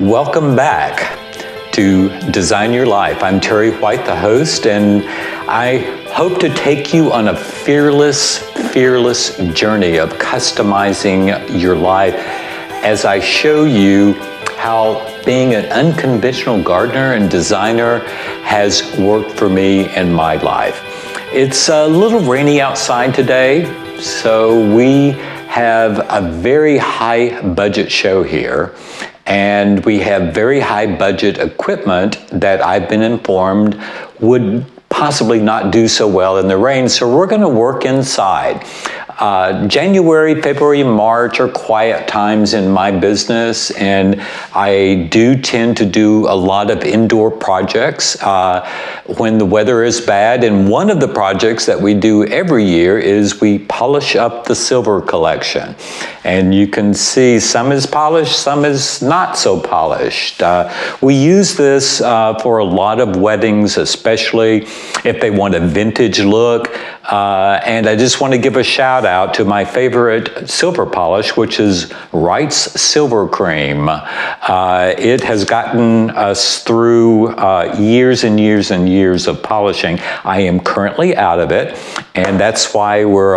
Welcome back to Design Your Life. I'm Terry White, the host, and I hope to take you on a fearless journey of customizing your life as I show you how being an unconventional gardener and designer has worked for me in my life. It's a little rainy outside today, so we have a very high budget show here. And we have very high budget equipment that I've been informed would possibly not do so well in the rain. So we're going to work inside. January, February, March are quiet times in my business, and I do tend to do a lot of indoor projects when the weather is bad. And one of the projects that we do every year is we polish up the silver collection. And you can see some is polished, some is not so polished. We use this for a lot of weddings, especially if they want a vintage look. And I just want to give a shout out to my favorite silver polish, which is Wright's Silver Cream. It has gotten us through years and years and years of polishing. I am currently out of it, and that's why we're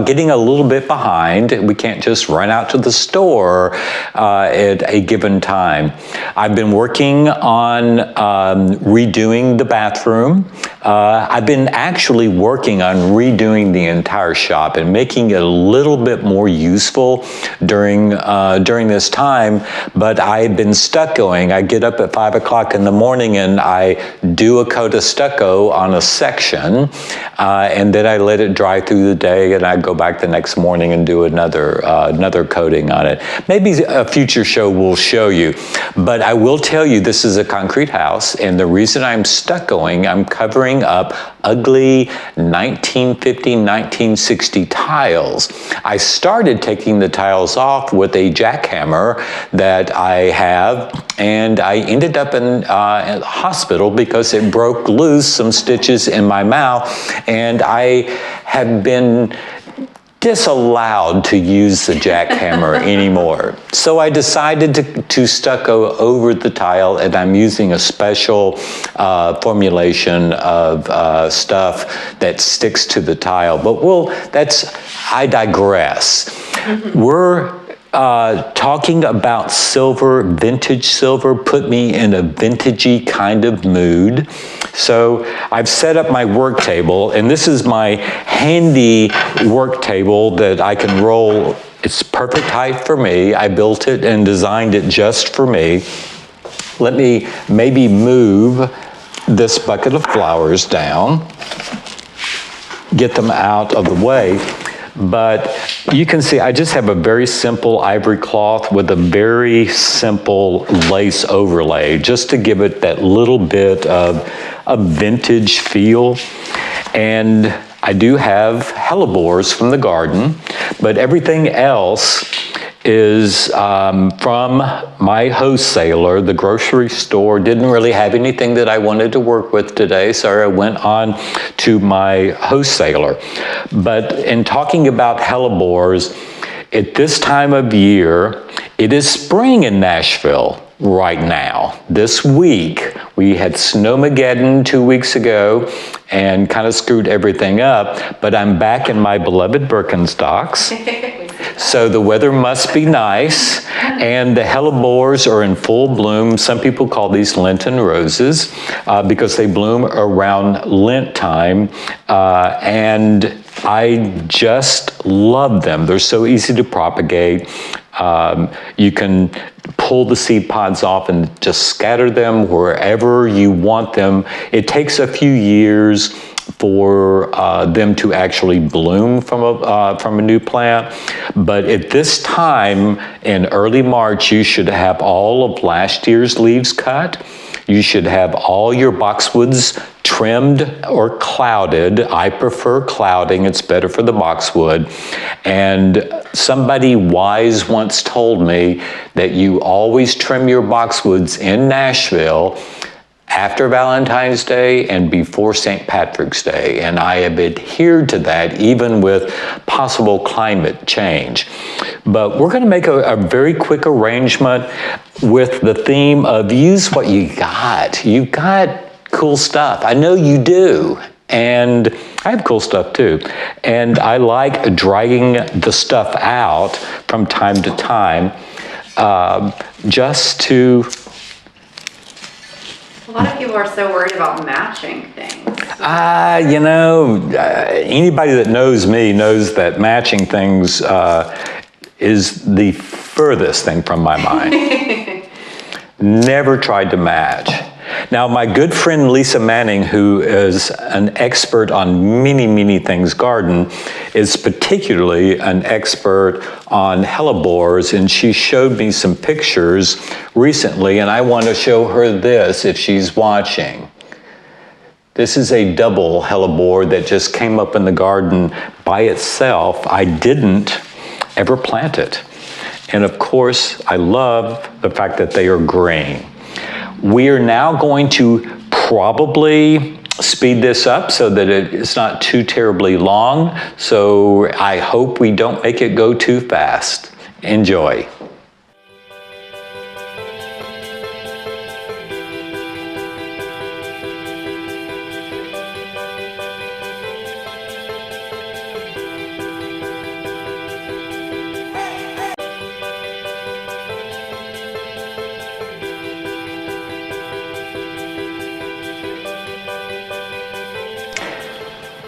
getting a little bit behind. We can't just run out to the store at a given time. I've been working on redoing the bathroom. I've been actually working on redoing the entire shop and making it a little bit more useful during this time, but I've been stuccoing. I get up at 5 o'clock in the morning and I do a coat of stucco on a section, and then I let it dry through the day, and I go back the next morning and do another coating on it. Maybe a future show will show you, but I will tell you this is a concrete house, and the reason I'm stuccoing, I'm covering up ugly 1950, 1960 tiles. I started taking the tiles off with a jackhammer that I have, and I ended up in the hospital because it broke loose some stitches in my mouth, and I have been disallowed to use the jackhammer anymore. So I decided to stucco over the tile, and I'm using a special formulation of stuff that sticks to the tile. But I digress. We're talking about silver, vintage silver, put me in a vintagey kind of mood. So I've set up my work table, and this is my handy work table that I can roll. It's perfect height for me. I built it and designed it just for me. Let me maybe move this bucket of flowers down, get them out of the way. But you can see I just have a very simple ivory cloth with a very simple lace overlay, just to give it that little bit of a vintage feel. And I do have hellabores from the garden, but everything else is from my wholesaler. The grocery store didn't really have anything that I wanted to work with today, so I went on to my wholesaler. But in talking about hellabores, at this time of year, it is spring in Nashville right now. This week, we had Snowmageddon 2 weeks ago and kind of screwed everything up, but I'm back in my beloved Birkenstocks. So the weather must be nice, and the hellabores are in full bloom. Some people call these Lenten roses because they bloom around Lent time, and I just love them. They're so easy to propagate. You can pull the seed pods off and just scatter them wherever you want them. It takes a few years for them to actually bloom from a new plant. But at this time in early March, you should have all of last year's leaves cut. You should have all your boxwoods trimmed or clouded. I prefer clouding, it's better for the boxwood. And somebody wise once told me that you always trim your boxwoods in Nashville after Valentine's Day and before St. Patrick's Day, and I have adhered to that even with possible climate change. But we're going to make a very quick arrangement with the theme of use what you got. You got cool stuff. I know you do. And I have cool stuff too. And I like dragging the stuff out from time to time just to... A lot of people are so worried about matching things. Anybody that knows me knows that matching things is the furthest thing from my mind. Never tried to match. Now, my good friend Lisa Manning, who is an expert on many, many things garden, is particularly an expert on hellabores, and she showed me some pictures recently, and I want to show her this if she's watching. This is a double hellebore that just came up in the garden by itself. I didn't ever plant it. And of course, I love the fact that they are green. We are now going to probably speed this up so that it's not too terribly long. So I hope we don't make it go too fast. Enjoy.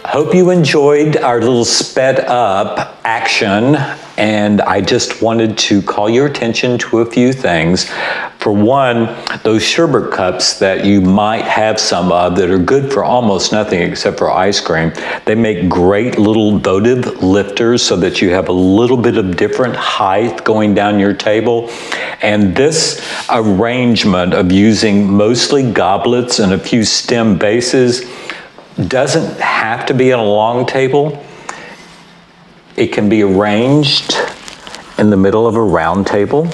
Hope you enjoyed our little sped up action, and I just wanted to call your attention to a few things. For one, those sherbet cups that you might have some of that are good for almost nothing except for ice cream. They make great little votive lifters so that you have a little bit of different height going down your table. And this arrangement of using mostly goblets and a few stem vases doesn't have to be on a long table. It can be arranged in the middle of a round table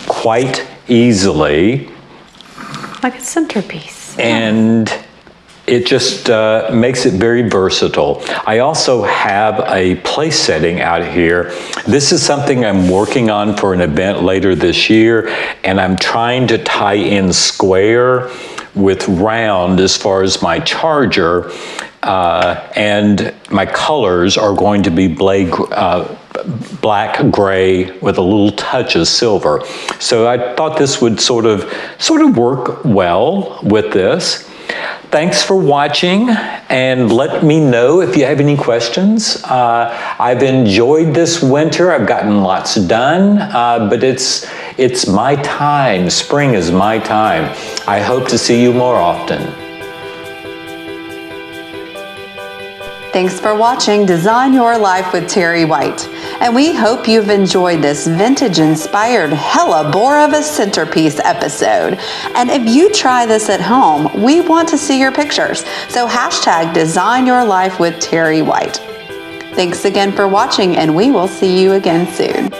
quite easily. Like a centerpiece. And it just makes it very versatile. I also have a place setting out here. This is something I'm working on for an event later this year, and I'm trying to tie in square with round as far as my charger, and my colors are going to be black, gray with a little touch of silver. So I thought this would sort of work well with this. Thanks for watching, and let me know if you have any questions. I've enjoyed this winter. I've gotten lots done, but it's my time. Spring is my time. I hope to see you more often. Thanks for watching Design Your Life with Terry White. And we hope you've enjoyed this vintage-inspired hellabore of a centerpiece episode. And if you try this at home, we want to see your pictures. So hashtag Design Your Life with Terry White. Thanks again for watching, and we will see you again soon.